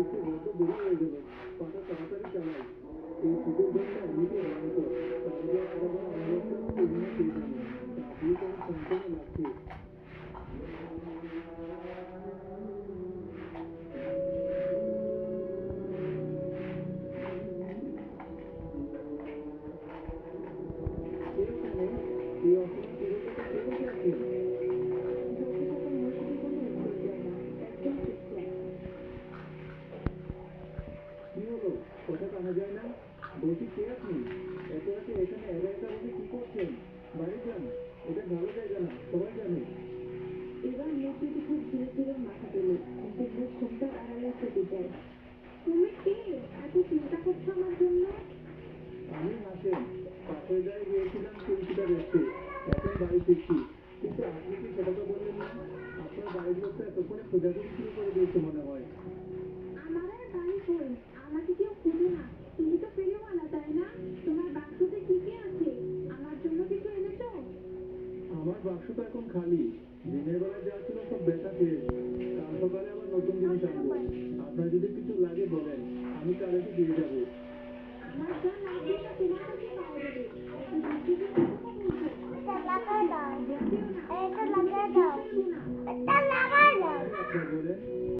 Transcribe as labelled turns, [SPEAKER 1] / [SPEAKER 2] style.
[SPEAKER 1] একটু বড্ড দেরি হয়ে গেল, পাটা তাড়াতাড়ি চালাই। এই শীতের দিনটা এমনিতে ভয়ঙ্কর, তার উপর আবার অন্ধকার পূর্ণিমা কে জানে, তা দিয়ে কেমন চঞ্চল লাগছে। কে ওখানে? এই অসময়ে পুরোটাকে কে বসে আছেন? কি হলো, কথা কানা যায় না? বলছি কে আপনি? এত রাতে এখানে একা একা বসে কি করছেন? বাইরে যান, এটা ভালো জায়গা না, সবাই জানে।
[SPEAKER 2] এবার মূর্তিটি খুব ধীরে ধীরে মাথা তোলে, কিন্তু ঘুমটার আড়ালে থেকে যায়। তুমি কে? এত চিন্তা করছো আমার জন্য?
[SPEAKER 1] আমি হাসেন, পাশের গায়ে গিয়েছিলাম তিনশিটা দেখতে, এখন বাড়ি ফিরছি। কিন্তু আপনি কি সেটা তো বললেন না? আপনার বাড়ির লোকটা এতক্ষণে খোঁজাখুঁজি শুরু করে দিয়েছে মনে হয়।
[SPEAKER 2] আমার আর বাড়ি কই?